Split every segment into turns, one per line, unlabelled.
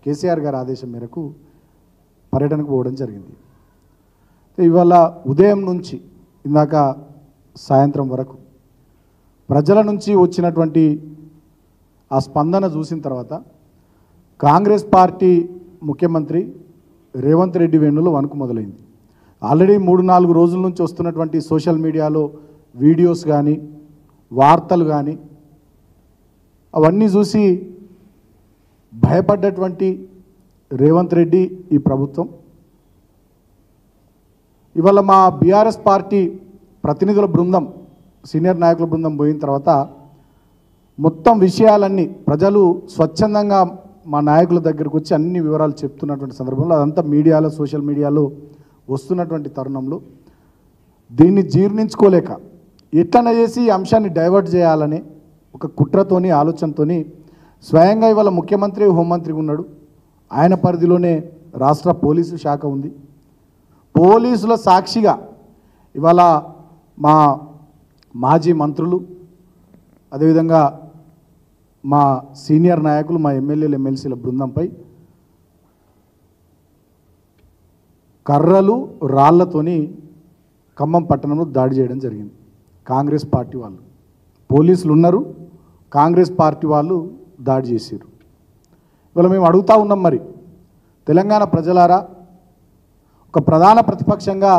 కేసీఆర్ గారి ఆదేశం మేరకు పర్యటనకు పోవడం జరిగింది. ఇవాళ ఉదయం నుంచి ఇందాక సాయంత్రం వరకు ప్రజల నుంచి వచ్చినటువంటి ఆ స్పందన చూసిన తర్వాత కాంగ్రెస్ పార్టీ ముఖ్యమంత్రి రేవంత్ రెడ్డి వెన్నులో వణుకు మొదలైంది. ఆల్రెడీ 3-4 రోజుల నుంచి వస్తున్నటువంటి సోషల్ మీడియాలో వీడియోస్ కానీ వార్తలు కానీ అవన్నీ చూసి భయపడ్డటువంటి రేవంత్ రెడ్డి ఈ ప్రభుత్వం ఇవాళ మా బీఆర్ఎస్ పార్టీ ప్రతినిధుల బృందం సీనియర్ నాయకుల బృందం పోయిన తర్వాత మొత్తం విషయాలన్నీ ప్రజలు స్వచ్ఛందంగా మా నాయకుల దగ్గరకు వచ్చి అన్ని వివరాలు చెప్తున్నటువంటి సందర్భంలో అదంతా మీడియాలో సోషల్ మీడియాలో వస్తున్నటువంటి తరుణంలో దీన్ని జీర్ణించుకోలేక ఎట్లన చేసి ఈ అంశాన్ని డైవర్ట్ చేయాలని ఒక కుట్రతోని ఆలోచనతోని స్వయంగా ఇవాళ ముఖ్యమంత్రి హోంమంత్రిగా ఉన్నాడు. ఆయన పరిధిలోనే రాష్ట్ర పోలీసు శాఖ ఉంది. పోలీసుల సాక్షిగా ఇవాళ మా మాజీ మంత్రులు అదేవిధంగా మా సీనియర్ నాయకులు మా ఎమ్మెల్యేలు ఎమ్మెల్సీల బృందంపై కర్రలు రాళ్లతోని ఖమ్మం పట్టణంలో దాడి చేయడం జరిగింది. కాంగ్రెస్ పార్టీ వాళ్ళు పోలీసులు ఉన్నారు, కాంగ్రెస్ పార్టీ వాళ్ళు దాడి చేశారు. ఇవాళ మేము అడుగుతూ ఉన్నాం, మరి తెలంగాణ ప్రజలారా, ఒక ప్రధాన ప్రతిపక్షంగా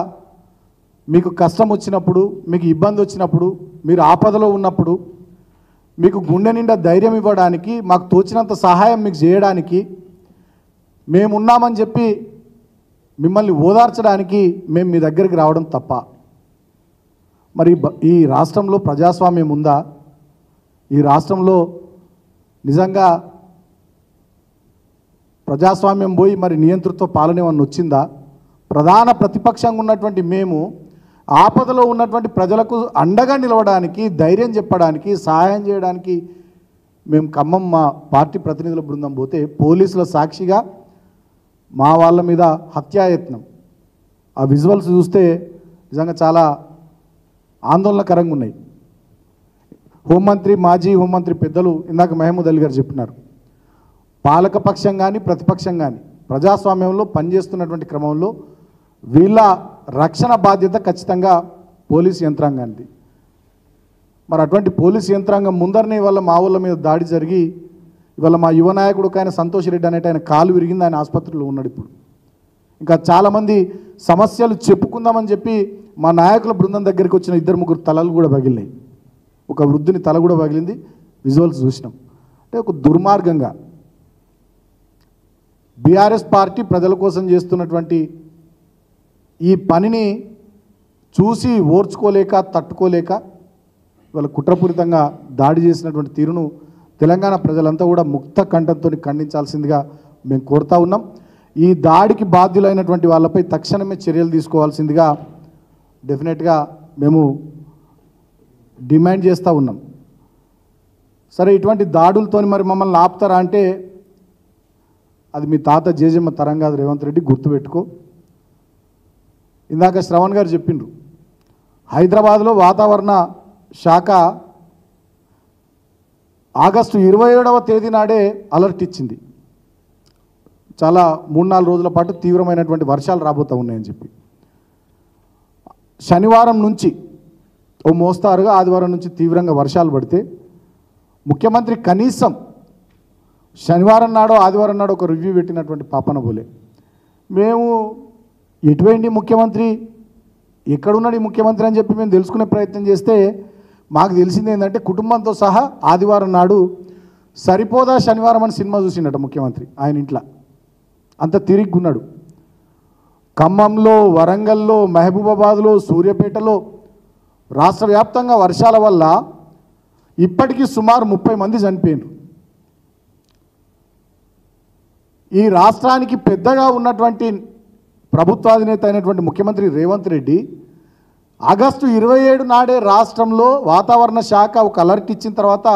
మీకు కష్టం వచ్చినప్పుడు, మీకు ఇబ్బంది వచ్చినప్పుడు, మీరు ఆపదలో ఉన్నప్పుడు మీకు గుండె నిండా ధైర్యం ఇవ్వడానికి, మాకు తోచినంత సహాయం మీకు చేయడానికి మేమున్నామని చెప్పి మిమ్మల్ని ఓదార్చడానికి మేము మీ దగ్గరికి రావడం తప్ప? మరి ఈ రాష్ట్రంలో ప్రజాస్వామ్యం ఉందా? ఈ రాష్ట్రంలో నిజంగా ప్రజాస్వామ్యం పోయి మరి నియంతృత్వ పాలన ఏమన్నా వచ్చిందా? ప్రధాన ప్రతిపక్షంగా ఉన్నటువంటి మేము ఆపదలో ఉన్నటువంటి ప్రజలకు అండగా నిలవడానికి, ధైర్యం చెప్పడానికి, సహాయం చేయడానికి మేము ఖమ్మం మా పార్టీ ప్రతినిధుల బృందం పోతే పోలీసుల సాక్షిగా మా వాళ్ళ మీద హత్యాయత్నం, ఆ విజువల్స్ చూస్తే నిజంగా చాలా ఆందోళనకరంగా ఉన్నాయి. హోంమంత్రి, మాజీ హోంమంత్రి పెద్దలు ఇందాక మహమూద్ అలీ గారు చెప్పినారు, పాలకపక్షం కానీ ప్రతిపక్షం కానీ ప్రజాస్వామ్యంలో పనిచేస్తున్నటువంటి క్రమంలో వీళ్ళ రక్షణ బాధ్యత ఖచ్చితంగా పోలీసు యంత్రాంగానికి. మరి అటువంటి పోలీసు యంత్రాంగం ముందరనే ఇవాళ మా ఊళ్ళ మీద దాడి జరిగి ఇవాళ మా యువ నాయకుడు ఒక ఆయన సంతోష్ రెడ్డి అనేట ఆయన కాలు విరిగింది, ఆయన ఆసుపత్రిలో ఉన్నాడు. ఇప్పుడు ఇంకా చాలామంది సమస్యలు చెప్పుకుందామని చెప్పి మా నాయకుల బృందం దగ్గరికి వచ్చిన 2-3 తలలు కూడా పగిలినాయి. ఒక వృద్ధుని తల కూడా పగిలింది, విజువల్స్ చూసినాం. అంటే ఒక దుర్మార్గంగా బీఆర్ఎస్ పార్టీ ప్రజల కోసం చేస్తున్నటువంటి ఈ పనిని చూసి ఓర్చుకోలేక తట్టుకోలేక వాళ్ళ కుట్రపూరితంగా దాడి చేసినటువంటి తీరును తెలంగాణ ప్రజలంతా కూడా ముక్త కంఠంతో ఖండించాల్సిందిగా మేము కోరుతా ఉన్నాం. ఈ దాడికి బాధ్యులైనటువంటి వాళ్ళపై తక్షణమే చర్యలు తీసుకోవాల్సిందిగా డెఫినెట్గా మేము డిమాండ్ చేస్తూ ఉన్నాం. సరే, ఇటువంటి దాడులతో మరి మమ్మల్ని ఆపుతారా అంటే అది మీ తాత జేజమ్మ తరం కాదు రేవంత్ రెడ్డి, గుర్తుపెట్టుకో. ఇందాక శ్రవణ్ గారు చెప్పిండ్రు, హైదరాబాద్లో వాతావరణ శాఖ ఆగస్టు 27వ తేదీ నాడే అలర్ట్ ఇచ్చింది. చాలా 3-4 రోజుల పాటు తీవ్రమైనటువంటి వర్షాలు రాబోతూ ఉన్నాయని చెప్పి. శనివారం నుంచి ఓ మోస్తారుగా, ఆదివారం నుంచి తీవ్రంగా వర్షాలు పడితే ముఖ్యమంత్రి కనీసం శనివారం నాడో ఆదివారం నాడో ఒక రివ్యూ పెట్టినటువంటి పాపన పోలే. మేము ఎటువంటి ముఖ్యమంత్రి, ఎక్కడున్నాడు ఈ ముఖ్యమంత్రి అని చెప్పి మేము తెలుసుకునే ప్రయత్నం చేస్తే మాకు తెలిసింది ఏంటంటే కుటుంబంతో సహా ఆదివారం నాడు సరిపోదా శనివారం అని సినిమా చూసిండట ముఖ్యమంత్రి ఆయన ఇంట్లో. అంత తిరిగున్నాడు. ఖమ్మంలో, వరంగల్లో, మహబూబాబాద్లో, సూర్యాపేటలో రాష్ట్ర వ్యాప్తంగా వర్షాల వల్ల ఇప్పటికీ సుమారు 30 మంది చనిపోయినారు. ఈ రాష్ట్రానికి పెద్దగా ఉన్నటువంటి ప్రభుత్వాధినేత అయినటువంటి ముఖ్యమంత్రి రేవంత్ రెడ్డి ఆగస్టు 27 నాడే రాష్ట్రంలో వాతావరణ శాఖ ఒక అలర్ట్ ఇచ్చిన తర్వాత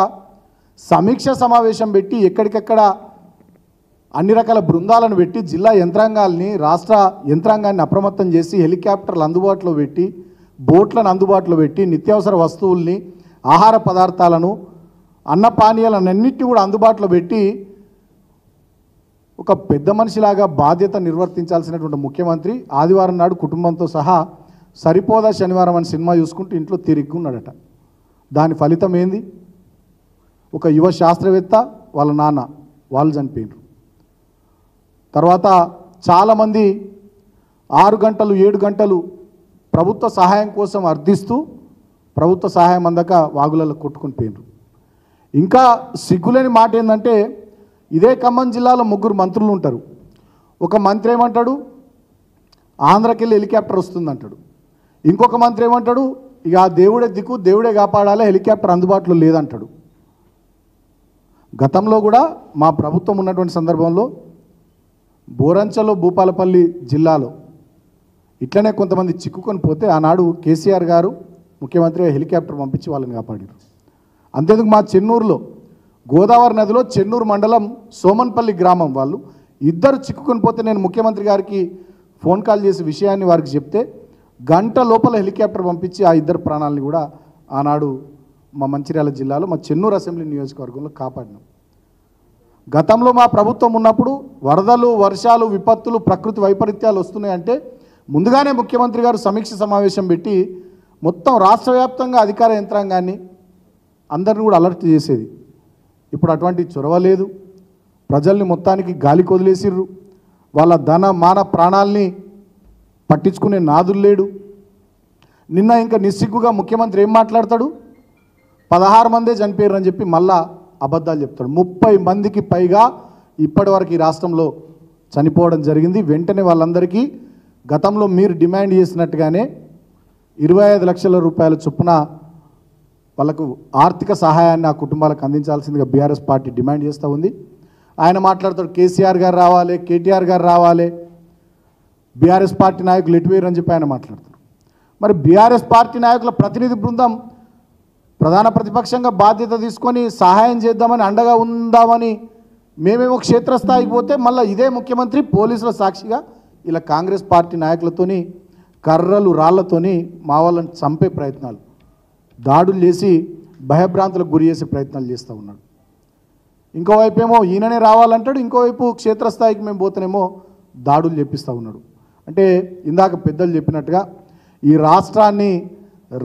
సమీక్ష సమావేశం పెట్టి ఎక్కడికెక్కడ అన్ని రకాల బృందాలను పెట్టి జిల్లా యంత్రాంగాల్ని, రాష్ట్ర యంత్రాంగాన్ని అప్రమత్తం చేసి హెలికాప్టర్లు అందుబాటులో పెట్టి, బోట్లను అందుబాటులో పెట్టి, నిత్యావసర వస్తువుల్ని, ఆహార పదార్థాలను, అన్న పానీయాలన్నింటినీ కూడా అందుబాటులో పెట్టి ఒక పెద్ద మనిషిలాగా బాధ్యత నిర్వర్తించాల్సినటువంటి ముఖ్యమంత్రి ఆదివారం నాడు కుటుంబంతో సహా సరిపోదా శనివారం అని సినిమా చూసుకుంటూ ఇంట్లో తిరిగున్నాడట. దాని ఫలితం ఏంది? ఒక యువ శాస్త్రవేత్త వాళ్ళ నాన్న వాళ్ళు చనిపోయినారు. తర్వాత చాలామంది 6 గంటలు 7 గంటలు ప్రభుత్వ సహాయం కోసం అర్థిస్తూ ప్రభుత్వ సహాయం అందక వాగులలో కొట్టుకుని పోయినారు. ఇంకా సిగ్గులేని మాట ఏంటంటే ఇదే ఖమ్మం జిల్లాలో 3 మంత్రులు ఉంటారు. ఒక మంత్రి ఏమంటాడు, ఆంధ్రాకి వెళ్ళి హెలికాప్టర్ వస్తుందంటాడు. ఇంకొక మంత్రి ఏమంటాడు, ఇక ఆ దేవుడే దిక్కు, దేవుడే కాపాడాలి, హెలికాప్టర్ అందుబాటులో లేదంటాడు. గతంలో కూడా మా ప్రభుత్వం ఉన్నటువంటి సందర్భంలో బోరంచలో భూపాలపల్లి జిల్లాలో ఇట్లనే కొంతమంది చిక్కుకొని పోతే ఆనాడు కేసీఆర్ గారు ముఖ్యమంత్రి హెలికాప్టర్ పంపించి వాళ్ళని కాపాడారు. అంతేందుకు మా చెన్నూరులో గోదావరి నదిలో చెన్నూరు మండలం సోమన్పల్లి గ్రామం వాళ్ళు 2 చిక్కుకొని పోతే నేను ముఖ్యమంత్రి గారికి ఫోన్ కాల్ చేసి విషయాన్ని వారికి చెప్తే గంట లోపల హెలికాప్టర్ పంపించి ఆ 2 ప్రాణాలని కూడా ఆనాడు మా మంచిర్యాల జిల్లాలో మా చెన్నూరు అసెంబ్లీ నియోజకవర్గంలో కాపాడినాం. గతంలో మా ప్రభుత్వం ఉన్నప్పుడు వరదలు, వర్షాలు, విపత్తులు, ప్రకృతి వైపరీత్యాలు వస్తున్నాయంటే ముందుగానే ముఖ్యమంత్రి గారు సమీక్ష సమావేశం పెట్టి మొత్తం రాష్ట్ర వ్యాప్తంగా అధికార యంత్రాంగాన్ని అందరిని కూడా అలర్ట్ చేసేది. ఇప్పుడు అటువంటి చొరవ లేదు. ప్రజల్ని మొత్తానికి గాలికి వదిలేసిర్రు. వాళ్ళ ధన మాన ప్రాణాల్ని పట్టించుకునే నాదులు లేడు. నిన్న ఇంకా నిస్సిగ్గుగా ముఖ్యమంత్రి ఏం మాట్లాడతాడు, 16 మందే చనిపోయారు అని చెప్పి మళ్ళా అబద్ధాలు చెప్తాడు. 30 మందికి పైగా ఇప్పటివరకు ఈ రాష్ట్రంలో చనిపోవడం జరిగింది. వెంటనే వాళ్ళందరికీ గతంలో మీరు డిమాండ్ చేసినట్టుగానే 25 లక్షల రూపాయల చొప్పున వాళ్ళకు ఆర్థిక సహాయాన్ని ఆ కుటుంబాలకు అందించాల్సిందిగా బీఆర్ఎస్ పార్టీ డిమాండ్ చేస్తూ ఉంది. ఆయన మాట్లాడతాడు కేసీఆర్ గారు రావాలి, కేటీఆర్ గారు రావాలి, బీఆర్ఎస్ పార్టీ నాయకులు ఎటువేరు అని చెప్పి ఆయన మాట్లాడతారు. మరి బీఆర్ఎస్ పార్టీ నాయకుల ప్రతినిధి బృందం ప్రధాన ప్రతిపక్షంగా బాధ్యత తీసుకొని సహాయం చేద్దామని అండగా ఉందామని మేమేమో క్షేత్రస్థాయికి పోతే మళ్ళీ ఇదే ముఖ్యమంత్రి పోలీసుల సాక్షిగా ఇలా కాంగ్రెస్ పార్టీ నాయకులతోని కర్రలు రాళ్లతోని మా వాళ్ళని చంపే ప్రయత్నాలు, దాడులు చేసి భయభ్రాంతులకు గురి చేసే ప్రయత్నాలు చేస్తూ ఉన్నాడు. ఇంకోవైపు ఏమో ఈయననే రావాలంటాడు, ఇంకోవైపు క్షేత్రస్థాయికి మేము పోతేనేమో దాడులు చేపిస్తూ ఉన్నాడు. అంటే ఇందాక పెద్దలు చెప్పినట్టుగా ఈ రాష్ట్రాన్ని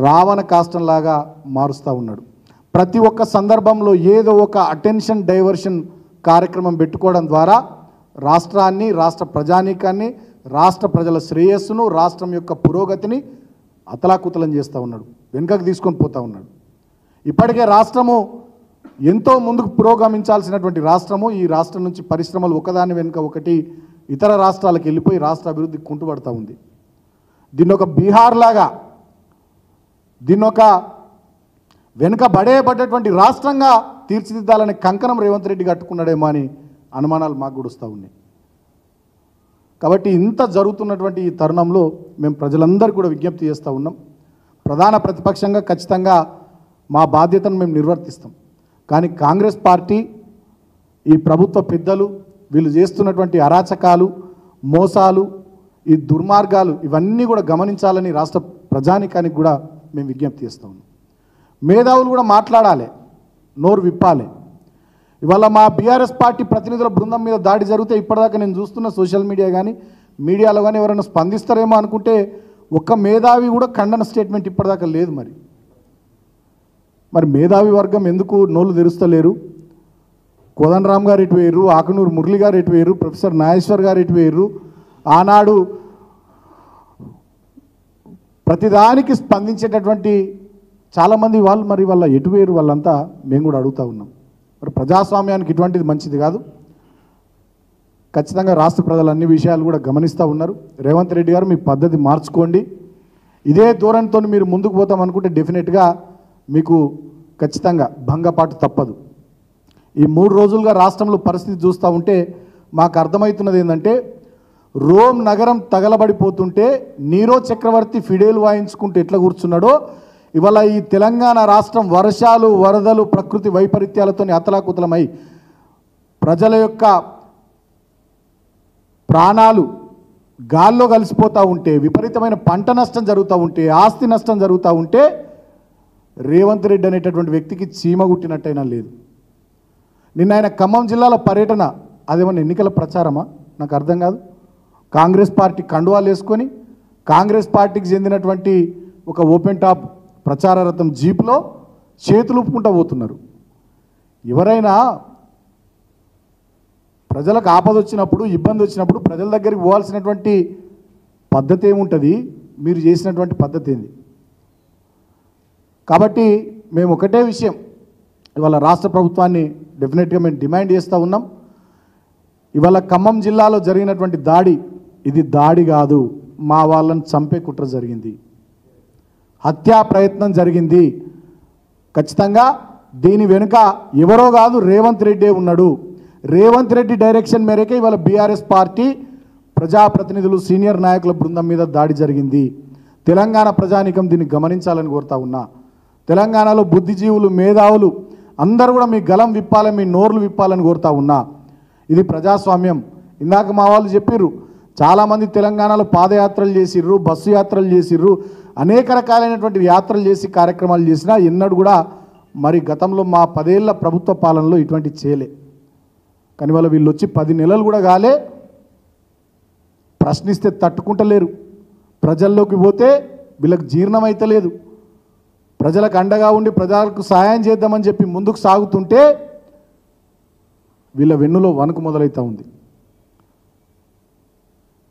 రావణ కాష్టంలాగా మారుస్తూ ఉన్నాడు. ప్రతి ఒక్క సందర్భంలో ఏదో ఒక అటెన్షన్ డైవర్షన్ కార్యక్రమం పెట్టుకోవడం ద్వారా రాష్ట్రాన్ని, రాష్ట్ర ప్రజానీకాన్ని, రాష్ట్ర ప్రజల శ్రేయస్సును, రాష్ట్రం యొక్క పురోగతిని అతలాకుతలం చేస్తూ ఉన్నాడు, వెనుకకు తీసుకొని పోతూ ఉన్నాడు. ఇప్పటికే రాష్ట్రము ఎంతో ముందుకు పురోగమించాల్సినటువంటి రాష్ట్రము, ఈ రాష్ట్రం నుంచి పరిశ్రమలు ఒకదాని వెనుక ఒకటి ఇతర రాష్ట్రాలకు వెళ్ళిపోయి రాష్ట్ర అభివృద్ధికి కుంటుపడుతూ ఉంది. దీన్ని ఒక బీహార్ లాగా, దీన్నొక వెనుకబడేయబడ్డటువంటి రాష్ట్రంగా తీర్చిదిద్దాలనే కంకణం రేవంత్ రెడ్డి కట్టుకున్నాడేమో అని అనుమానాలు మాకు కూడా వస్తూ ఉన్నాయి. కాబట్టి ఇంత జరుగుతున్నటువంటి ఈ తరుణంలో మేము ప్రజలందరూ కూడా విజ్ఞప్తి చేస్తూ ఉన్నాం. ప్రధాన ప్రతిపక్షంగా ఖచ్చితంగా మా బాధ్యతను మేము నిర్వర్తిస్తాం. కానీ కాంగ్రెస్ పార్టీ, ఈ ప్రభుత్వ పెద్దలు వీళ్ళు చేస్తున్నటువంటి అరాచకాలు, మోసాలు, ఈ దుర్మార్గాలు ఇవన్నీ కూడా గమనించాలని రాష్ట్ర ప్రజానికానికి కూడా మేము విజ్ఞప్తి చేస్తూ ఉన్నాం. మేధావులు కూడా మాట్లాడాలి, నోరు విప్పాలి. ఇవాళ మా బీఆర్ఎస్ పార్టీ ప్రతినిధుల బృందం మీద దాడి జరిగితే ఇప్పటిదాకా నేను చూస్తున్న సోషల్ మీడియా కానీ మీడియాలో కానీ ఎవరైనా స్పందిస్తారేమో అనుకుంటే ఒక్క మేధావి కూడా ఖండన స్టేట్మెంట్ ఇప్పటిదాకా లేదు. మరి మేధావి వర్గం ఎందుకు నోళ్ళు తెరుస్తలేరు? కోదండరామ్ గారు ఎటు వేయరు, ఆకునూరు మురళి గారు ఎటు వేయరు, ప్రొఫెసర్ నాగేశ్వర్ గారు ఎటు వేయరు, ఆనాడు ప్రతిదానికి స్పందించేటటువంటి చాలామంది వాళ్ళు మరి వాళ్ళ ఎటు వేయరు, వాళ్ళంతా మేము కూడా అడుగుతూ ఉన్నాం. మరి ప్రజాస్వామ్యానికి ఇటువంటిది మంచిది కాదు. ఖచ్చితంగా రాష్ట్ర ప్రజలు అన్ని విషయాలు కూడా గమనిస్తూ ఉన్నారు. రేవంత్ రెడ్డి గారు మీ పద్ధతి మార్చుకోండి. ఇదే ధోరణితో మీరు ముందుకు పోతాం అనుకుంటే డెఫినెట్గా మీకు ఖచ్చితంగా భంగపాటు తప్పదు. ఈ 3 రోజులుగా రాష్ట్రంలో పరిస్థితి చూస్తూ ఉంటే మాకు అర్థమవుతున్నది ఏంటంటే, రోమ్ నగరం తగలబడిపోతుంటే నీరో చక్రవర్తి ఫిడేలు వాయించుకుంటూ ఎట్లా కూర్చున్నాడో ఇవాళ ఈ తెలంగాణ రాష్ట్రం వర్షాలు, వరదలు, ప్రకృతి వైపరీత్యాలతో అతలాకుతలమై ప్రజల యొక్క ప్రాణాలు గాల్లో కలిసిపోతూ ఉంటే, విపరీతమైన పంట నష్టం జరుగుతూ ఉంటే, ఆస్తి నష్టం జరుగుతూ ఉంటే రేవంత్ రెడ్డి అనేటటువంటి వ్యక్తికి చీమ గుట్టినట్టయినా లేదు. నిన్న ఆయన ఖమ్మం జిల్లాలో పర్యటన అదేమన్నా ఎన్నికల ప్రచారమా? నాకు అర్థం కాదు. కాంగ్రెస్ పార్టీ కండువాలు వేసుకొని కాంగ్రెస్ పార్టీకి చెందినటువంటి ఒక ఓపెన్ టాప్ ప్రచార రథం జీప్లో చేతులు ఊపుకుంటూ పోతున్నారు. ఎవరైనా ప్రజలకు ఆపద వచ్చినప్పుడు, ఇబ్బంది వచ్చినప్పుడు ప్రజల దగ్గరికి పోవాల్సినటువంటి పద్ధతి ఏముంటుంది? మీరు చేసినటువంటి పద్ధతి ఏంది? కాబట్టి మేము ఒకటే విషయం ఇవాళ రాష్ట్ర ప్రభుత్వాన్ని డెఫినెట్గా మేము డిమాండ్ చేస్తూ ఉన్నాం. ఇవాళ ఖమ్మం జిల్లాలో జరిగినటువంటి దాడి, ఇది దాడి కాదు, మా వాళ్ళని చంపే కుట్ర జరిగింది, హత్యా ప్రయత్నం జరిగింది. ఖచ్చితంగా దీని వెనుక ఎవరో కాదు, రేవంత్ రెడ్డే ఉన్నాడు. రేవంత్ రెడ్డి డైరెక్షన్ మేరకే ఇవాళ బీఆర్ఎస్ పార్టీ ప్రజాప్రతినిధులు, సీనియర్ నాయకుల బృందం మీద దాడి జరిగింది. తెలంగాణ ప్రజానీకం దీన్ని గమనించాలని కోరుతా ఉన్నా. తెలంగాణలో బుద్ధిజీవులు, మేధావులు అందరూ కూడా మీ గలం విప్పాలని, మీ నోర్లు విప్పాలని కోరుతా ఉన్నా. ఇది ప్రజాస్వామ్యం. ఇందాక మా వాళ్ళు చెప్పిర్రు, చాలామంది తెలంగాణలో పాదయాత్రలు చేసిర్రు, బస్సు యాత్రలు చేసిర్రు, అనేక రకాలైనటువంటి యాత్రలు చేసి కార్యక్రమాలు చేసినా ఎన్నడూ కూడా మరి గతంలో మా 10 ఏళ్ల ప్రభుత్వ పాలనలో ఇటువంటి చేయలే. కానీ వాళ్ళు వీళ్ళు వచ్చి 10 నెలలు కూడా కాలే, ప్రశ్నిస్తే తట్టుకుంటలేరు. ప్రజల్లోకి పోతే వీళ్ళకి జీర్ణమైతలేదు. ప్రజలకు అండగా ఉండి ప్రజలకు సహాయం చేద్దామని చెప్పి ముందుకు సాగుతుంటే వీళ్ళ వెన్నులో వణుకు మొదలవుతూ ఉంది.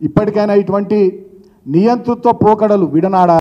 ఇప్పటికైనా ఇటువంటి నియంతృత్వ పోకడలు విడనాడాలి.